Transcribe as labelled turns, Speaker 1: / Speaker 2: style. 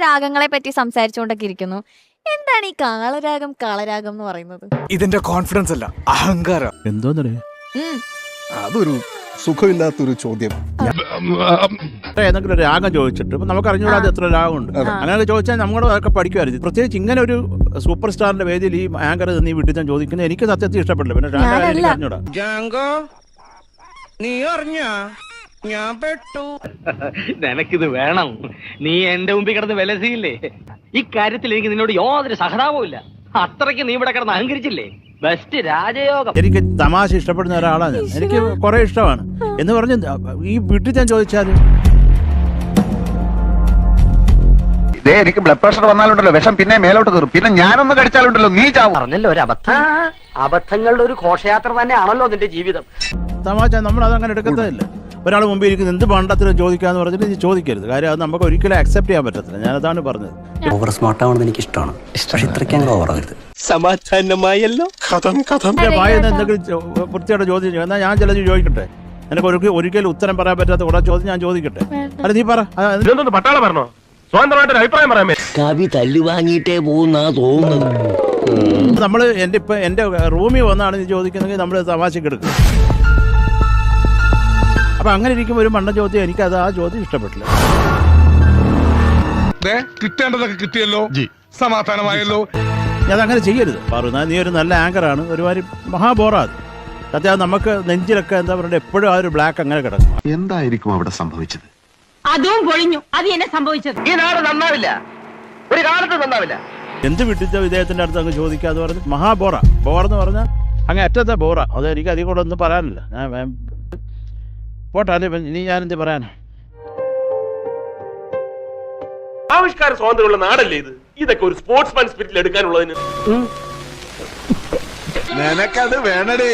Speaker 1: രാഗങ്ങളെ പറ്റി സംസാരിച്ചുകൊണ്ടൊക്കെ ഇരിക്കുന്നു. എന്താണ് ഈ കാളരാഗം കാളരാഗം എന്ന് പറയുന്നത്?
Speaker 2: ഇതിന്റെ കോൺഫിഡൻസ് അല്ല, അഹങ്കാരം.
Speaker 3: എന്തോന്നറിയ
Speaker 4: അതൊരു സുഖമില്ലാത്തൊരു ചോദ്യം.
Speaker 3: ഏതെങ്കിലും ഒരു രാഗം ചോദിച്ചിട്ട് ഇപ്പൊ നമുക്ക് അറിഞ്ഞുകൂടാതെ എത്ര രാഗമുണ്ട്, അങ്ങനെ ചോദിച്ചാൽ നമ്മുടെ അതൊക്കെ പഠിക്കുമായിരുന്നു. പ്രത്യേകിച്ച് ഇങ്ങനെ ഒരു സൂപ്പർ സ്റ്റാറിന്റെ വേദിയിൽ ഈ ആങ്കർ നീ വീട്ടിൽ ഞാൻ ചോദിക്കുന്നത് എനിക്ക് സത്യത്തിൽ ഇഷ്ടപ്പെടില്ല. പിന്നെ എനിക്ക് അറിഞ്ഞൂടാ.
Speaker 5: നീ അറിഞ്ഞ ഞാൻ പെട്ടു.
Speaker 6: നിനക്കിത് വേണം. നീ എന്റെ മുമ്പിൽ കിടന്ന് വിലസിയില്ലേ? ഈ കാര്യത്തിൽ എനിക്ക് നിന്നോട് യാതൊരു സഹതാപവും ഇല്ല. അത്രയ്ക്ക് നീ ഇവിടെ കിടന്ന് അഹങ്കരിച്ചില്ലേ? ബെസ്റ്റ് രാജയോഗം.
Speaker 3: എനിക്ക് തമാശ ഇഷ്ടപ്പെടുന്ന ഒരാളാണ് ഞാൻ. എനിക്ക് കുറെ ഇഷ്ടമാണ് എന്ന് പറഞ്ഞ് ഈ വീട്ടിൽ ഞാൻ ചോദിച്ചാൽ
Speaker 7: എനിക്ക് ബ്ലഡ് പ്രഷർ വന്നാലുണ്ടല്ലോ വിഷം പിന്നെ മേലോട്ട് കയറും. പിന്നെ ഞാനൊന്ന് കടിച്ചാലുണ്ടല്ലോ നീ ചാവും.
Speaker 6: പറഞ്ഞല്ലോ ഒരു അബദ്ധം. അബദ്ധങ്ങളുടെ ഒരു ഘോഷയാത്ര തന്നെയാണല്ലോ നിന്റെ ജീവിതം.
Speaker 3: തമാശ നമ്മൾ അതങ്ങനെ എടുക്കത്തില്ല. ഒരാൾ മുമ്പിൽ ഇരിക്കുന്ന എന്ത് പണ്ടത്തിന് ചോദിക്കാന്ന് പറഞ്ഞിട്ട് നീ ചോദിക്കരുത്. കാര്യം അത് നമുക്ക് ഒരിക്കലും അക്സെപ്റ്റ് ചെയ്യാൻ പറ്റത്തില്ല. ഞാനതാണ് പറഞ്ഞത്.
Speaker 8: ഓവർ സ്മാർട്ട് ആവണമെന്ന് എനിക്ക് ഇഷ്ടമാണ്, പക്ഷെ ഇത്രയ്ക്ക് അങ്ങനെ ഓവറാകരുത്.
Speaker 5: സമാധാനമായല്ലോ.
Speaker 3: വായന എന്തെങ്കിലും വൃത്തിയായിട്ട് ചോദിച്ചു എന്നാൽ ഞാൻ ചിലത് ചോദിക്കട്ടെ. എനിക്ക് ഒരിക്കലും ഉത്തരം പറയാൻ പറ്റാത്ത കുറെ ചോദ്യം ഞാൻ ചോദിക്കട്ടെ. അല്ല നീ പറ.
Speaker 5: പട്ടാള പറഞ്ഞോ? സ്വന്തമായിട്ട് അഭിപ്രായം പറയാൻ.
Speaker 8: കവി തല്ലു വാങ്ങിയിട്ടേ പോകുന്നാ തോന്നുന്നത്.
Speaker 3: നമ്മൾ എന്റെ റൂമിൽ വന്നാണ് നീ ചോദിക്കുന്നെങ്കിൽ നമ്മൾ തമാശക്ക് എടുക്കും. അപ്പൊ അങ്ങനെ ഇരിക്കുമ്പോൾ ഒരു മണ്ണ ചോദ്യം എനിക്കത് ആ ചോദ്യം ഇഷ്ടപ്പെട്ടില്ല.
Speaker 4: കിട്ടേണ്ടതൊക്കെ കിട്ടിയല്ലോ, സമാധാനമായല്ലോ.
Speaker 3: അതങ്ങനെ ചെയ്യരുത്. പറഞ്ഞാൽ നീ ഒരു നല്ല ആങ്കറാണ്, ഒരുമാതിരി മഹാബോറാത്. സത്യം നമുക്ക് നെഞ്ചിലൊക്കെ എന്താ പറയുക എപ്പോഴും ആ ഒരു ബ്ലാക്ക് അങ്ങനെ കിടക്കും.
Speaker 7: എന്തായിരിക്കും അവിടെ സംഭവിച്ചത്?
Speaker 9: അതും പൊളിഞ്ഞു. അത് എന്നെ സംഭവിച്ചത്.
Speaker 6: ഈ നാട് നന്നാവില്ല, ഒരു കാലത്ത് നന്നാവില്ല.
Speaker 3: എന്ത് വിട്ടിച്ച വിദേഹത്തിന്റെ അടുത്ത് അങ്ങ് ചോദിക്കാന്ന് പറഞ്ഞ് മഹാബോറ. ബോറെന്ന് പറഞ്ഞാൽ അങ്ങ് അറ്റത്തെ ബോറ. അത് എനിക്ക് അധികം കൂടെ ഒന്നും പറയാനില്ല. ഞാൻ പോട്ടെ. അല്ലെ ഇനി ഞാനെന്ത് പറയാനാ?
Speaker 5: ആവിഷ്കാര സ്വാതന്ത്ര്യമുള്ള നാടല്ലേ ഇത്? ഇതൊക്കെ ഒരു സ്പോർട്സ്മാൻ സ്പിരിറ്റിൽ എടുക്കാനുള്ളതിന്
Speaker 4: നിനക്കത് വേണടേ.